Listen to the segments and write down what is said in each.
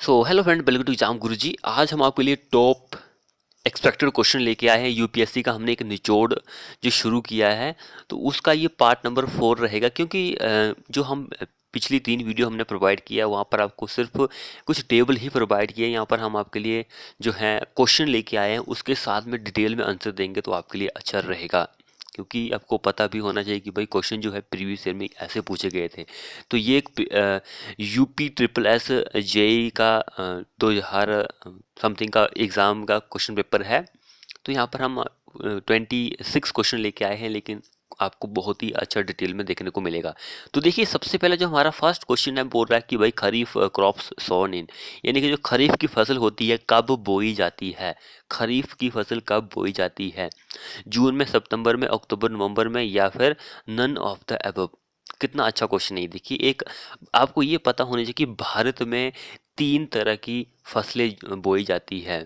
So hello friend, welcome to exam Guruji. आज हम आपके लिए टॉप एक्सपेक्टेड क्वेश्चन लेके आए हैं। यूपीएससी का हमने एक निचोड़ जो शुरू किया है, तो उसका ये पार्ट नंबर 4 रहेगा। क्योंकि जो हम पिछली 3 वीडियो हमने प्रोवाइड किया, वहाँ पर आपको सिर्फ कुछ टेबल ही प्रोवाइड किए। यहाँ पर हम आपके लिए जो है क्वेश्चन लेके आए हैं, उसके साथ में डिटेल में आंसर देंगे, तो आपके लिए अच्छा रहेगा। क्योंकि आपको पता भी होना चाहिए कि भाई क्वेश्चन जो है प्रीवियस ईयर में ऐसे पूछे गए थे। तो ये एक यूपी ट्रिपल एस जेई का 2000 समथिंग का एग्ज़ाम का क्वेश्चन पेपर है। तो यहाँ पर हम 26 क्वेश्चन लेके आए हैं, लेकिन आपको बहुत ही अच्छा डिटेल में देखने को मिलेगा। तो देखिए, सबसे पहले जो हमारा फर्स्ट क्वेश्चन है बोल रहा है कि भाई खरीफ क्रॉप्स सोन इन, यानी कि जो खरीफ की फसल होती है कब बोई जाती है। खरीफ की फसल कब बोई जाती है? जून में, सितंबर में, अक्टूबर, नवंबर में, या फिर नन ऑफ द अबव। कितना अच्छा क्वेश्चन है। देखिए, एक आपको ये पता होना चाहिए कि भारत में 3 तरह की फसलें बोई जाती है।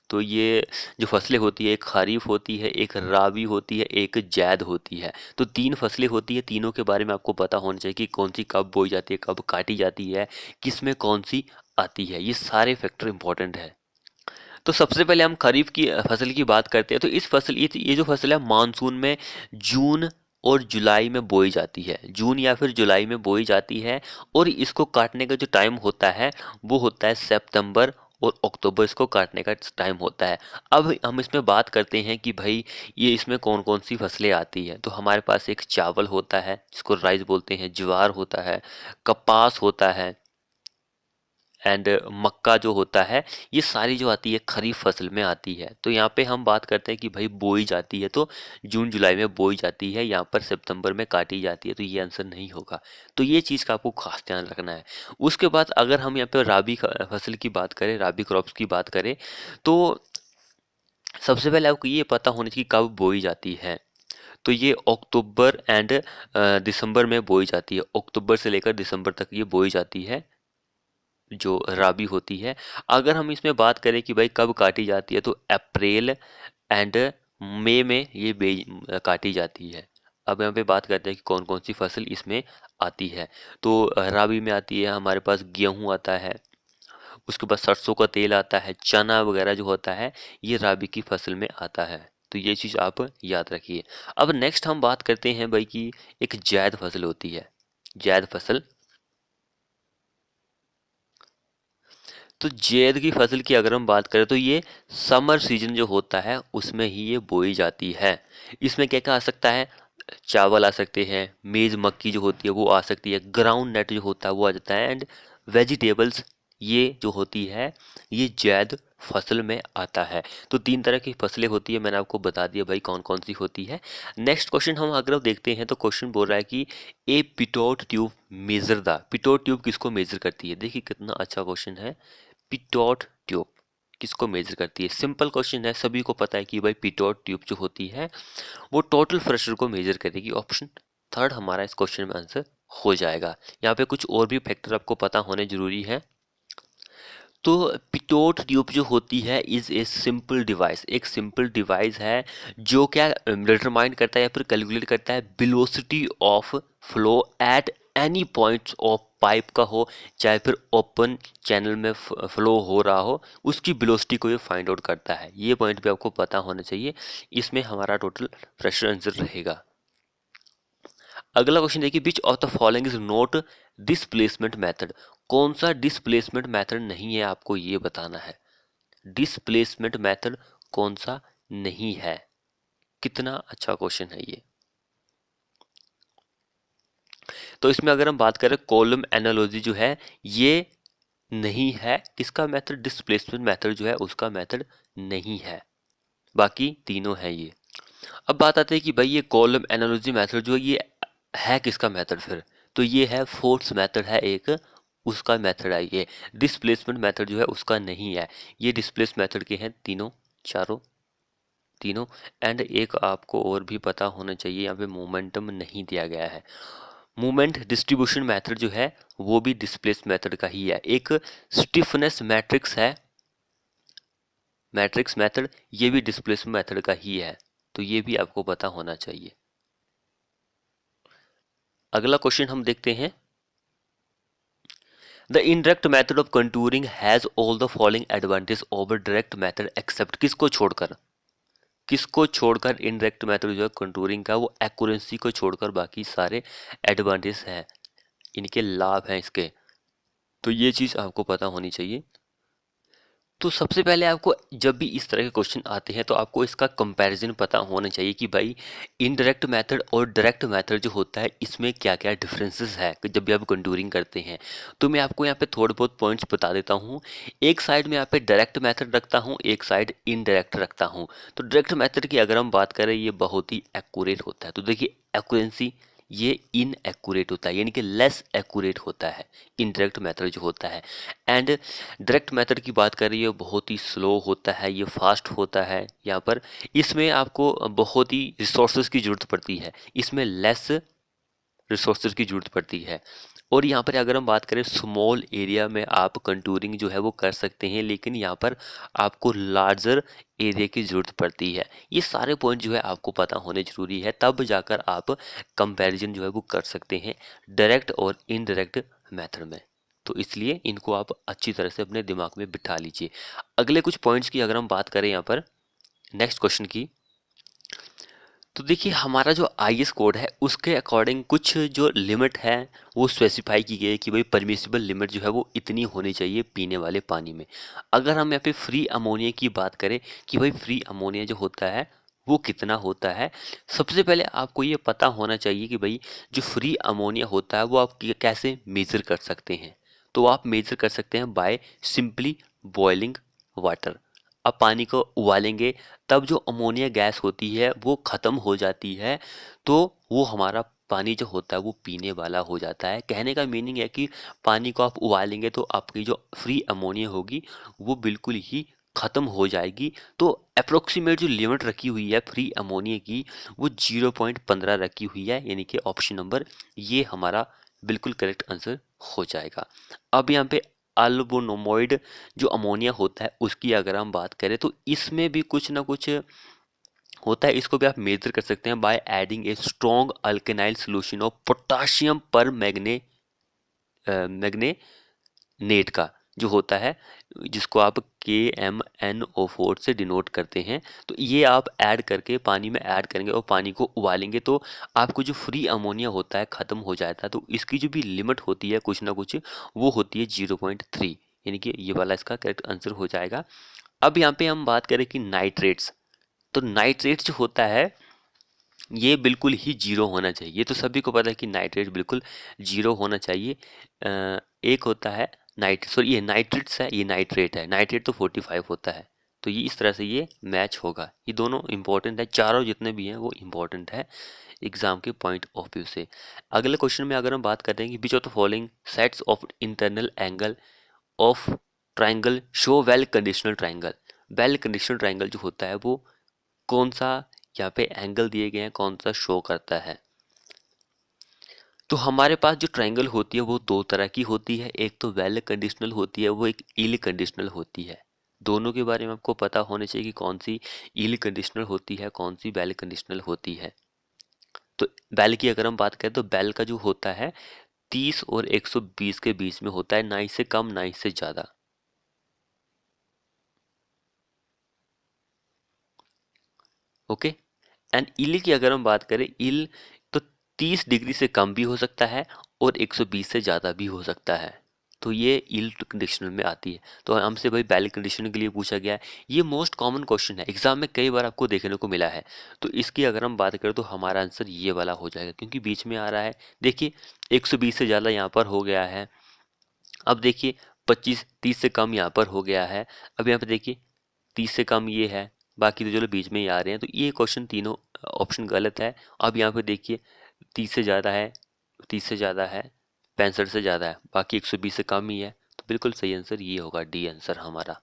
तो ये जो फसलें होती है, एक खरीफ होती है, एक राबी होती है, एक जैद होती है। तो 3 फसलें होती है, तीनों के बारे में आपको पता होना चाहिए कि कौन सी कब बोई जाती है, कब काटी जाती है, किसमें कौन सी आती है। ये सारे फैक्टर इंपॉर्टेंट है। तो सबसे पहले हम खरीफ की फसल की बात करते हैं। तो इस फसल ये जो फसल है मानसून में जून और जुलाई में बोई जाती है। जून या फिर जुलाई में बोई जाती है, और इसको काटने का जो टाइम होता है वो होता है सितंबर और अक्टूबर। इसको काटने का टाइम होता है। अब हम इसमें बात करते हैं कि भाई ये इसमें कौन कौन सी फसलें आती है। तो हमारे पास एक चावल होता है जिसको राइस बोलते हैं, ज्वार होता है, कपास होता है, एंड मक्का जो होता है। ये सारी जो आती है खरीफ फसल में आती है। तो यहाँ पे हम बात करते हैं कि भाई बोई जाती है, तो जून जुलाई में बोई जाती है, यहाँ पर सितंबर में काटी जाती है। तो ये आंसर नहीं होगा। तो ये चीज़ का आपको खास ध्यान रखना है। उसके बाद अगर हम यहाँ पे राबी फसल की बात करें, राबी क्रॉप्स की बात करें, तो सबसे पहले आपको ये पता होना चाहिए कब बोई जाती है। तो ये अक्टूबर एंड दिसंबर में बोई जाती है। अक्टूबर से लेकर दिसंबर तक ये बोई जाती है, जो राबी होती है। अगर हम इसमें बात करें कि भाई कब काटी जाती है, तो अप्रैल एंड मई में ये काटी जाती है। अब यहाँ पे बात करते हैं कि कौन कौन सी फसल इसमें आती है। तो राबी में आती है हमारे पास गेहूं आता है, उसके बाद सरसों का तेल आता है, चना वगैरह जो होता है ये राबी की फसल में आता है। तो ये चीज़ आप याद रखिए। अब नेक्स्ट हम बात करते हैं भाई कि एक जायद फसल होती है। जायद फसल, तो जायद की फसल की अगर हम बात करें तो ये समर सीजन जो होता है उसमें ही ये बोई जाती है। इसमें क्या क्या आ सकता है? चावल आ सकते हैं, मेज मक्की जो होती है वो आ सकती है, ग्राउंड नट जो होता है वो आ जाता है, एंड वेजिटेबल्स ये जो होती है ये जायद फसल में आता है। तो 3 तरह की फसलें होती है, मैंने आपको बता दिया भाई कौन कौन सी होती है। नेक्स्ट क्वेश्चन हम अगर देखते हैं तो क्वेश्चन बोल रहा है कि a pitot tube measure the. Pitot tube किसको मेजर करती है? देखिए कितना अच्छा क्वेश्चन है। पिटोट ट्यूब किसको मेजर करती है? सिंपल क्वेश्चन है, सभी को पता है कि भाई पिटोट ट्यूब जो होती है वो टोटल प्रेशर को मेजर करेगी। ऑप्शन थर्ड हमारा इस क्वेश्चन में आंसर हो जाएगा। यहाँ पे कुछ और भी फैक्टर आपको पता होने जरूरी है। तो पिटोट ट्यूब जो होती है इज ए सिंपल डिवाइस, एक सिंपल डिवाइस है जो क्या डिटरमाइन करता है या फिर कैलकुलेट करता है velocity of flow at any points of pipe का हो, चाहे फिर ओपन चैनल में फ्लो हो रहा हो, उसकी वेलोसिटी को ये फाइंड आउट करता है। ये पॉइंट भी आपको पता होना चाहिए। इसमें हमारा टोटल प्रेशर आंसर रहेगा। अगला क्वेश्चन देखिए, which of the following is not displacement method. कौन सा डिस्प्लेसमेंट मेथड नहीं है, आपको ये बताना है। डिस्प्लेसमेंट मेथड कौन सा नहीं है? कितना अच्छा क्वेश्चन है ये। तो इसमें अगर हम बात करें कॉलम एनालॉजी जो है ये नहीं है, किसका मेथड? डिस्प्लेसमेंट मेथड जो है उसका मेथड नहीं है। बाकी तीनों है ये। अब बात आती है कि भाई ये कॉलम एनालॉजी मेथड जो ये है किसका मेथड फिर? तो ये है फोर्स मेथड है एक, उसका मेथड है ये। डिस्प्लेसमेंट मेथड जो है उसका नहीं है। ये डिस्प्लेस मेथड के हैं तीनों, चारों तीनों। एंड एक आपको और भी पता होना चाहिए, यहाँ पे मोमेंटम नहीं दिया गया है। मूवमेंट डिस्ट्रीब्यूशन मेथड जो है वो भी डिस्प्लेस मेथड का ही है। एक स्टिफनेस मैट्रिक्स है, मैट्रिक्स मेथड, ये भी डिस्प्लेसमेंट मेथड का ही है। तो ये भी आपको पता होना चाहिए। अगला क्वेश्चन हम देखते हैं, the indirect method of contouring has all the following advantage over direct method except, किसको छोड़कर इनडायरेक्ट मेथड जो है कंटूरिंग का, वो एक्यूरेंसी को छोड़कर बाकी सारे एडवांटेज हैं, इनके लाभ हैं इसके। तो ये चीज़ आपको पता होनी चाहिए। तो सबसे पहले आपको जब भी इस तरह के क्वेश्चन आते हैं तो आपको इसका कंपैरिजन पता होना चाहिए कि भाई इनडायरेक्ट मेथड और डायरेक्ट मेथड जो होता है इसमें क्या क्या डिफरेंसेस है कि जब भी आप कंटूरिंग करते हैं। तो मैं आपको यहाँ पे थोड़े बहुत पॉइंट्स बता देता हूँ। एक साइड में यहाँ पे डायरेक्ट मेथड रखता हूँ, एक साइड इनडायरेक्ट रखता हूँ। तो डायरेक्ट मेथड की अगर हम बात करें ये बहुत ही एक्यूरेट होता है। तो देखिए एक्यूरेंसी, ये इनएक्यूरेट होता है, यानी कि लेस एक्यूरेट होता है इनडायरेक्ट मेथड जो होता है। एंड डायरेक्ट मेथड की बात करें ये बहुत ही स्लो होता है, ये फास्ट होता है। यहाँ पर इसमें आपको बहुत ही रिसोर्सेज की ज़रूरत पड़ती है, इसमें लेस रिसोर्सेज की ज़रूरत पड़ती है। और यहाँ पर अगर हम बात करें स्मॉल एरिया में आप कंटूरिंग जो है वो कर सकते हैं, लेकिन यहाँ पर आपको लार्जर एरिया की ज़रूरत पड़ती है। ये सारे पॉइंट जो है आपको पता होने ज़रूरी है, तब जाकर आप कंपैरिजन जो है वो कर सकते हैं डायरेक्ट और इनडायरेक्ट मेथड में। तो इसलिए इनको आप अच्छी तरह से अपने दिमाग में बिठा लीजिए। अगले कुछ पॉइंट्स की अगर हम बात करें यहाँ पर नेक्स्ट क्वेश्चन की, तो देखिए हमारा जो आईएस कोड है उसके अकॉर्डिंग कुछ जो लिमिट है वो स्पेसिफाई की गई है कि भाई परमिसिबल लिमिट जो है वो इतनी होनी चाहिए पीने वाले पानी में। अगर हम यहाँ पे फ्री अमोनिया की बात करें कि भाई फ्री अमोनिया जो होता है वो कितना होता है, सबसे पहले आपको ये पता होना चाहिए कि भाई जो फ्री अमोनिया होता है वो आप कैसे मेज़र कर सकते हैं। तो आप मेज़र कर सकते हैं बाय सिंपली बॉइलिंग वाटर। अब पानी को उबालेंगे तब जो अमोनिया गैस होती है वो ख़त्म हो जाती है, तो वो हमारा पानी जो होता है वो पीने वाला हो जाता है। कहने का मीनिंग है कि पानी को आप उबालेंगे तो आपकी जो फ्री अमोनिया होगी वो बिल्कुल ही ख़त्म हो जाएगी। तो अप्रोक्सीमेट जो लिमिट रखी हुई है फ्री अमोनिया की वो 0.15 रखी हुई है, यानी कि ऑप्शन नंबर ये हमारा बिल्कुल करेक्ट आंसर हो जाएगा। अब यहाँ पे अल्बोनोमोइड जो अमोनिया होता है उसकी अगर हम बात करें तो इसमें भी कुछ ना कुछ होता है। इसको भी आप मेजर कर सकते हैं बाय एडिंग ए स्ट्रॉन्ग अल्केनाइल solution of potassium permanganate का जो होता है, जिसको आप KMnO4 से डिनोट करते हैं। तो ये आप ऐड करके पानी में ऐड करेंगे और पानी को उबालेंगे तो आपको जो फ्री अमोनिया होता है ख़त्म हो जाता है। तो इसकी जो भी लिमिट होती है कुछ ना कुछ वो होती है 0.3, यानी कि ये वाला इसका करेक्ट आंसर हो जाएगा। अब यहाँ पे हम बात करें कि नाइट्रेट्स, तो नाइट्रेट्स जो होता है ये बिल्कुल ही जीरो होना चाहिए। ये तो सभी को पता है कि नाइट्रेट बिल्कुल जीरो होना चाहिए। एक होता है ये नाइट्रेट्स है, ये नाइट्रेट है, नाइट्रेट तो 45 होता है। तो ये इस तरह से ये मैच होगा। ये दोनों इंपॉर्टेंट है, चारों जितने भी हैं वो इंपॉर्टेंट है एग्जाम के पॉइंट ऑफ व्यू से। अगले क्वेश्चन में अगर हम बात करते हैं कि विच of the following sets of internal angle of triangle show well conditional triangle. Well conditional triangle जो होता है वो कौन सा यहाँ पे एंगल दिए गए हैं, कौन सा शो करता है। तो हमारे पास जो ट्रायंगल होती है वो दो तरह की होती है, एक तो वेल कंडीशनल होती है, वो एक इल कंडीशनल होती है। दोनों के बारे में आपको पता होना चाहिए कि कौन सी इल कंडीशनल होती है, कौन सी वेल कंडीशनल होती है। तो बेल की अगर हम बात करें तो बेल का जो होता है 30 और 120 के बीच में होता है, ना इससे कम ना इससे ज़्यादा। ओके। एंड इल की अगर हम बात करें, इल तो 30 डिग्री से कम भी हो सकता है और 120 से ज़्यादा भी हो सकता है। तो ये इल कंडीशनल में आती है। तो हमसे भाई बैल कंडीशन के लिए पूछा गया है, ये मोस्ट कॉमन क्वेश्चन है, एग्जाम में कई बार आपको देखने को मिला है। तो इसकी अगर हम बात करें तो हमारा आंसर ये वाला हो जाएगा, क्योंकि बीच में आ रहा है। देखिए 120 से ज़्यादा यहाँ पर हो गया है, अब देखिए 25-30 से कम यहाँ पर हो गया है, अब यहाँ पर देखिए 30 से कम ये है, बाकी तो चलो बीच में ही आ रहे हैं। तो ये क्वेश्चन तीनों ऑप्शन गलत है। अब यहाँ पे देखिए 30 से ज़्यादा है, 30 से ज़्यादा है, 65 से ज़्यादा है, बाकी 120 से कम ही है। तो बिल्कुल सही आंसर ये होगा, डी आंसर हमारा।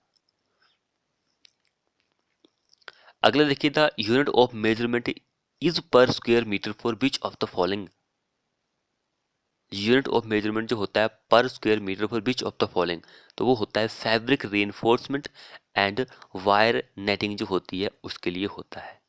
अगला देखिए, the unit of measurement is per square metre for which of the following. Unit of measurement जो होता है per square metre for which of the following, तो वो होता है fabric reinforcement and wire netting जो होती है उसके लिए होता है।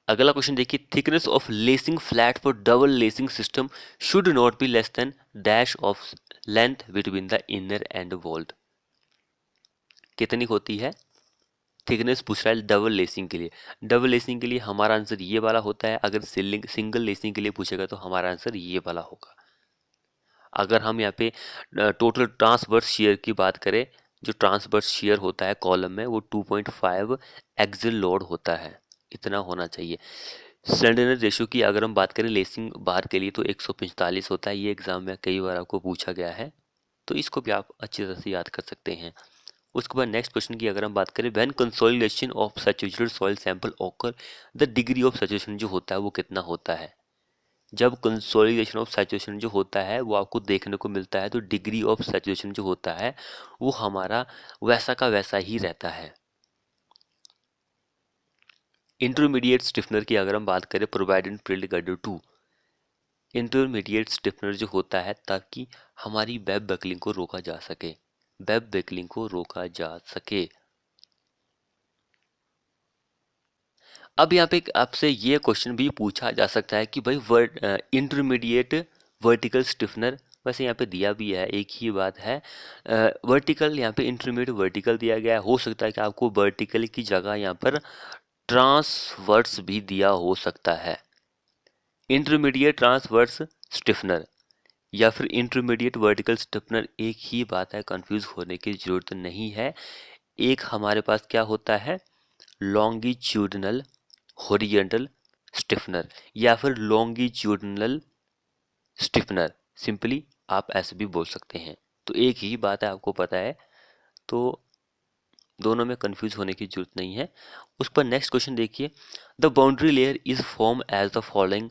अगला क्वेश्चन देखिए, thickness of lacing flat for double lacing system should not be less than dash of length between the inner and vault. कितनी होती है थिकनेस, पूछ रहा है डबल लेसिंग के लिए। डबल लेसिंग के लिए हमारा आंसर ये वाला होता है, अगर सिंगल लेसिंग के लिए पूछेगा तो हमारा आंसर ये वाला होगा। अगर हम यहाँ पे टोटल ट्रांसवर्स शियर की बात करें, जो ट्रांसवर्स शियर होता है कॉलम में वो 2.5 एक्सिल लोड होता है, इतना होना चाहिए। स्लेंडरनेस रेशियो की अगर हम बात करें लेसिंग बार के लिए तो 145 होता है, ये एग्जाम में कई बार आपको पूछा गया है, तो इसको भी आप अच्छी तरह से याद कर सकते हैं। उसके बाद नेक्स्ट क्वेश्चन की अगर हम बात करें, when consolidation of saturated soil sample occur the degree of saturation जो होता है वो कितना होता है। जब कंसोलिडेशन ऑफ सैचुरेशन जो होता है वो आपको देखने को मिलता है तो डिग्री ऑफ सैचुरेशन जो होता है वो हमारा वैसा का वैसा ही रहता है। इंटरमीडिएट स्टिफनर की अगर हम बात करें, प्रोवाइडेड प्रिल्ड गर्डर 2, इंटरमीडिएट स्टिफनर जो होता है ताकि हमारी वेब बकलिंग को रोका जा सके, वेब बकलिंग को रोका जा सके। अब यहाँ पे आपसे ये क्वेश्चन भी पूछा जा सकता है कि भाई इंटरमीडिएट वर्टिकल स्टिफनर, वैसे यहाँ पे दिया भी है, एक ही बात है। वर्टिकल यहाँ पे इंटरमीडिएट वर्टिकल दिया गया है, हो सकता है कि आपको वर्टिकल की जगह यहाँ पर ट्रांसवर्स भी दिया हो सकता है। इंटरमीडिएट ट्रांसवर्स स्टिफनर या फिर इंटरमीडिएट वर्टिकल स्टिफनर, एक ही बात है, कंफ्यूज होने की जरूरत नहीं है। एक हमारे पास क्या होता है, लॉन्गिट्यूडनल हॉरिजॉन्टल स्टिफनर या फिर लॉन्गिट्यूडनल स्टिफनर, सिंपली आप ऐसे भी बोल सकते हैं। तो एक ही बात है, आपको पता है, तो दोनों में कंफ्यूज होने की जरूरत नहीं है। उस पर नेक्स्ट क्वेश्चन देखिए, the boundary layer is form as the following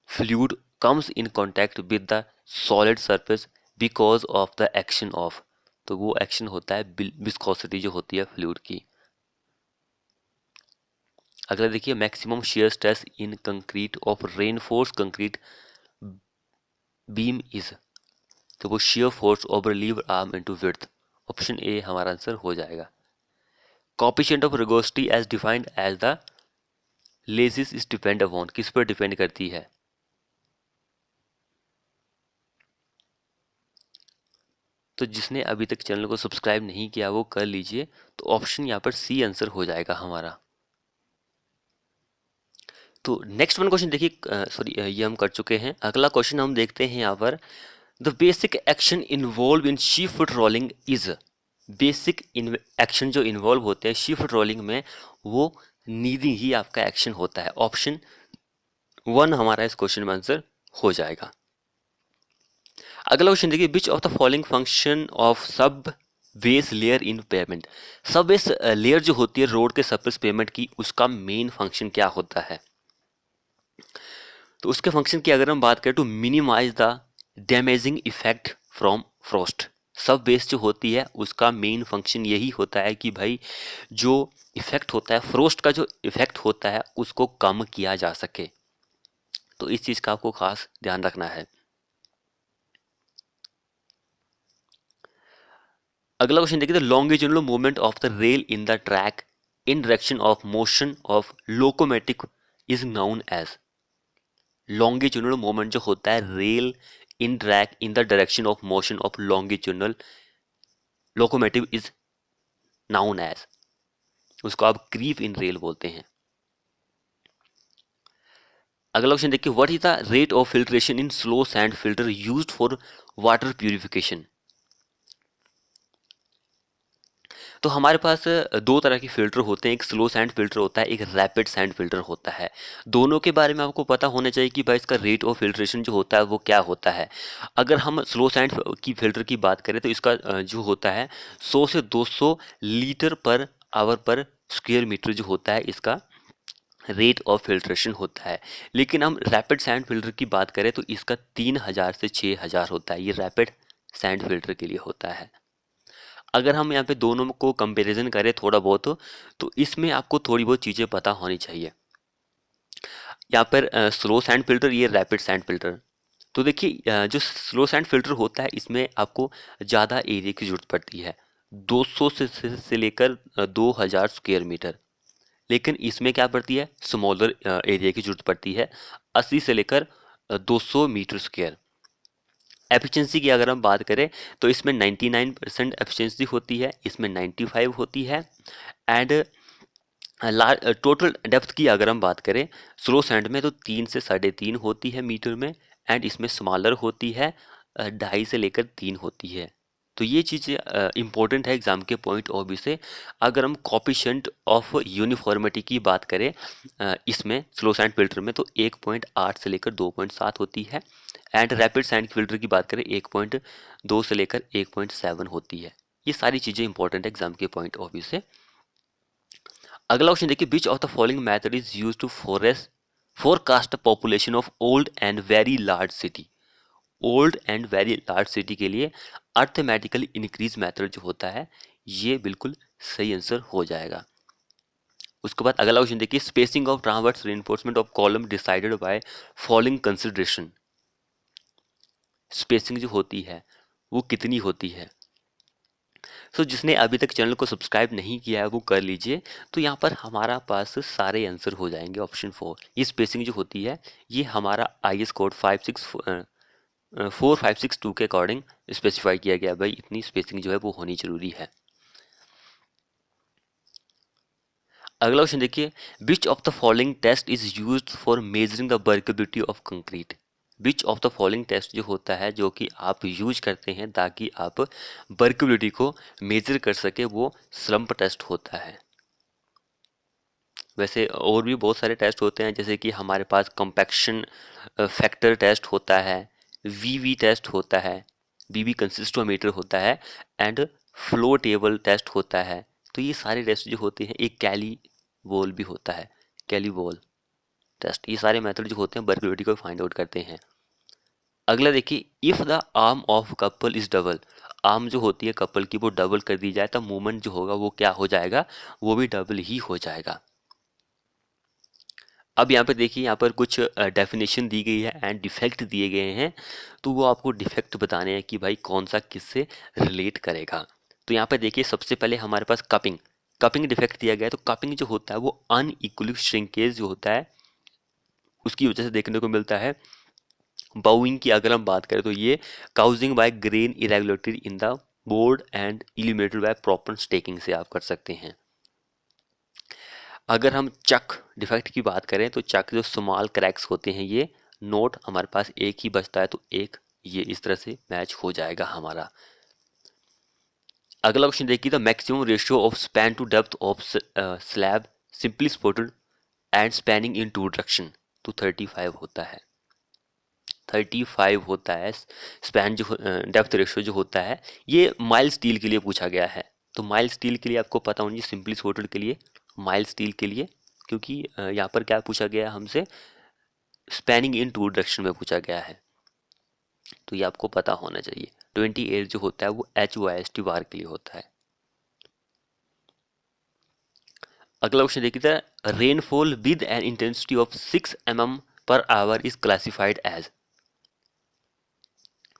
fluid comes in contact with the solid surface because of the action of, तो वो एक्शन होता है विस्कोसिटी जो होती है फ्लूइड की। अगला देखिए, maximum shear stress in concrete of reinforce concrete beam is, तो वो shear force over lever arm into width, option A हमारा आंसर हो जाएगा। Coefficient of rugosity as defined as the Lacey's is depend upon, किस पर depend करती है, तो जिसने अभी तक चैनल को सब्सक्राइब नहीं किया वो कर लीजिए, तो ऑप्शन यहाँ पर सी आंसर हो जाएगा हमारा। तो नेक्स्ट वन क्वेश्चन देखिए, सॉरी ये हम कर चुके हैं। अगला क्वेश्चन हम देखते हैं यहाँ पर, the basic action involve in sheepsfoot rolling is, basic action जो इन्वॉल्व होते हैं शीफुट रोलिंग में वो नीडिंग ही आपका एक्शन होता है, ऑप्शन 1 हमारा इस क्वेश्चन में आंसर हो जाएगा। अगला क्वेश्चन देखिए, which of the following function of सब बेस लेयर इन पेमेंट, सब बेस लेयर जो होती है रोड के सरफेस पेमेंट की, उसका मेन फंक्शन क्या होता है। तो उसके फंक्शन की अगर हम बात करें तो minimize the damaging effect from frost, sub base जो होती है उसका मेन फंक्शन यही होता है कि भाई जो इफेक्ट होता है फ्रोस्ट का, जो इफेक्ट होता है उसको कम किया जा सके, तो इस चीज का आपको खास ध्यान रखना है। अगला क्वेश्चन देखिए, the longitudinal movement of the rail in the track in direction of motion of locomotive is known as, longitudinal movement जो होता है rail in track in the direction of motion of longitudinal locomotive is known as, उसको आप creep in rail बोलते हैं। अगला question देखिए, what is the rate of filtration in slow sand filter used for water purification, तो हमारे पास दो तरह के फिल्टर होते हैं, एक स्लो सैंड फिल्टर होता है, एक रैपिड सैंड फिल्टर होता है। दोनों के बारे में आपको पता होना चाहिए कि भाई इसका रेट ऑफ फिल्ट्रेशन जो होता है वो क्या होता है। अगर हम स्लो सैंड की फिल्टर की बात करें तो इसका जो होता है 100 से 200 लीटर पर आवर पर स्क्वायर मीटर जो होता है इसका रेट ऑफ फिल्ट्रेशन होता है। लेकिन हम रैपिड सैंड फिल्टर की बात करें तो इसका 3000 से 6000 होता है, ये रैपिड सैंड फिल्टर के लिए होता है। अगर हम यहाँ पे दोनों को कंपैरिजन करें थोड़ा बहुत तो इसमें आपको थोड़ी बहुत चीज़ें पता होनी चाहिए। यहाँ पर स्लो सैंड फिल्टर, ये रैपिड सैंड फिल्टर, तो देखिए जो स्लो सैंड फिल्टर होता है इसमें आपको ज़्यादा एरिया की जरूरत पड़ती है, 200 से लेकर 2000 स्क्वायर मीटर, लेकिन इसमें क्या पड़ती है, स्मॉलर एरिया की जरूरत पड़ती है, 80 से लेकर 200 मीटर स्क्वायर। एफिशिएंसी की अगर हम बात करें तो इसमें 99% एफिशिएंसी होती है, इसमें 95 होती है। एंड टोटल डेप्थ की अगर हम बात करें स्लो सैंड में तो 3 से 3.5 होती है मीटर में, एंड इसमें स्मॉलर होती है 2.5 से लेकर 3 होती है। तो ये चीज़ें इंपॉर्टेंट है एग्जाम के पॉइंट ऑफ व्यू से। अगर हम कोफिशिएंट ऑफ यूनिफॉर्मिटी की बात करें इसमें स्लो सैंड फिल्टर में तो 1.8 से लेकर 2.7 होती है, एंड रैपिड सैंड फिल्टर की बात करें 1.2 से लेकर 1.7 होती है। ये सारी चीज़ें इंपॉर्टेंट है एग्जाम के पॉइंट ऑफ व्यू से। अगला क्वेश्चन देखिए, which of the following method is use to forecast population of old and very large city. Old and very large city के लिए अर्थमेटिकली इंक्रीज मेथड जो होता है ये बिल्कुल सही आंसर हो जाएगा। उसके बाद अगला क्वेश्चन देखिए, spacing of transverse reinforcement of column decided by following consideration. Spacing जो होती है वो कितनी होती है। सो जिसने अभी तक चैनल को सब्सक्राइब नहीं किया है वो कर लीजिए। तो यहाँ पर हमारा पास सारे आंसर हो जाएंगे। ऑप्शन 4 ये स्पेसिंग जो होती है ये हमारा IS कोड 4562 के अकॉर्डिंग स्पेसिफाई किया गया, भाई इतनी स्पेसिंग जो है वो होनी जरूरी है। अगला क्वेश्चन देखिए, which of the following test is used for measuring the workability of concrete. Which of the following test जो होता है जो कि आप यूज करते हैं ताकि आप वर्केबिलिटी को मेजर कर सके वो स्लम्प टेस्ट होता है। वैसे और भी बहुत सारे टेस्ट होते हैं जैसे कि हमारे पास कंपैक्शन फैक्टर टेस्ट होता है, VV टेस्ट होता है, VV कंसिस्टोमीटर होता है, एंड फ्लो टेबल टेस्ट होता है। तो ये सारे टेस्ट जो होते हैं, एक कैली वॉल भी होता है, कैली वॉल टेस्ट। ये सारे मेथड जो होते हैं वर्केबिलिटी को फाइंड आउट करते हैं। अगला देखिए, if the arm of couple is double. Arm जो होती है कपल की वो डबल कर दी जाए तो मूवमेंट जो होगा वो क्या हो जाएगा, वो भी डबल ही हो जाएगा। अब यहाँ पे देखिए, यहाँ पर कुछ डेफिनेशन दी गई है एंड डिफेक्ट दिए गए हैं, तो वो आपको डिफेक्ट बताने हैं कि भाई कौन सा किससे रिलेट करेगा। तो यहाँ पे देखिए, सबसे पहले हमारे पास कपिंग डिफेक्ट दिया गया है। तो कपिंग जो होता है वो अनइक्वल श्रिंकेज जो होता है उसकी वजह से देखने को मिलता है। बाउइंग की अगर हम बात करें तो ये causing by grain irregularity in the board and illuminated by proper stacking से आप कर सकते हैं। अगर हम चक डिफेक्ट की बात करें तो चक जो स्मॉल क्रैक्स होते हैं ये नोट हमारे पास एक ही बचता है, तो एक ये इस तरह से मैच हो जाएगा हमारा। अगला क्वेश्चन देखिए, the maximum ratio of span to depth of slab simply supported and spanning in two direction तो 35 होता है। 35 होता है स्पैन जो डेप्थ रेशियो जो होता है। ये माइल स्टील के लिए पूछा गया है। तो माइल स्टील के लिए आपको पता होनी चाहिए, सिंपली सपोर्टेड के लिए, माइल स्टील के लिए, क्योंकि यहाँ पर क्या पूछा गया है हमसे, स्पैनिंग इन टू डायरेक्शन में पूछा गया है, तो ये आपको पता होना चाहिए। 28 जो होता है वो HOIST बार के लिए होता है। अगला क्वेश्चन देखिए, rainfall with an intensity of 6 mm per hour is classified as.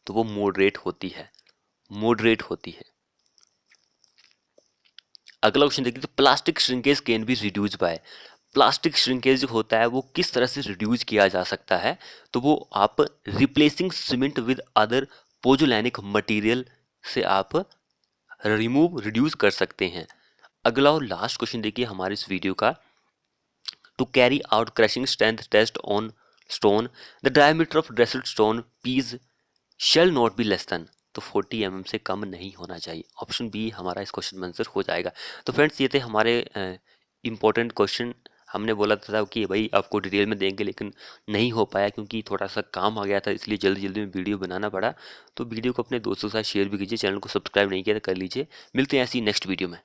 तो वो मॉडरेट होती है, मॉडरेट होती है। अगला क्वेश्चन देखिए, plastic shrinkage can be reduce by. Plastic shrinkage जो होता है वो किस तरह से रिड्यूस किया जा सकता है, तो वो आप replacing cement with other pozzolanic material से आप रिड्यूस कर सकते हैं। अगला और लास्ट क्वेश्चन देखिए हमारे इस वीडियो का, to carry out crushing strength test on stone the diameter of dressed stone piece shall not be less than. तो 40 mm से कम नहीं होना चाहिए। ऑप्शन बी हमारा इस क्वेश्चन में आंसर हो जाएगा। तो फ्रेंड्स ये थे हमारे इंपॉर्टेंट क्वेश्चन। हमने बोला था कि भाई आपको डिटेल में देंगे लेकिन नहीं हो पाया क्योंकि थोड़ा सा काम आ गया था, इसलिए जल्दी जल्दी में वीडियो बनाना पड़ा। तो वीडियो को अपने दोस्तों के साथ शेयर भी कीजिए, चैनल को सब्सक्राइब नहीं किया तो कर लीजिए। मिलते हैं ऐसी नेक्स्ट वीडियो में।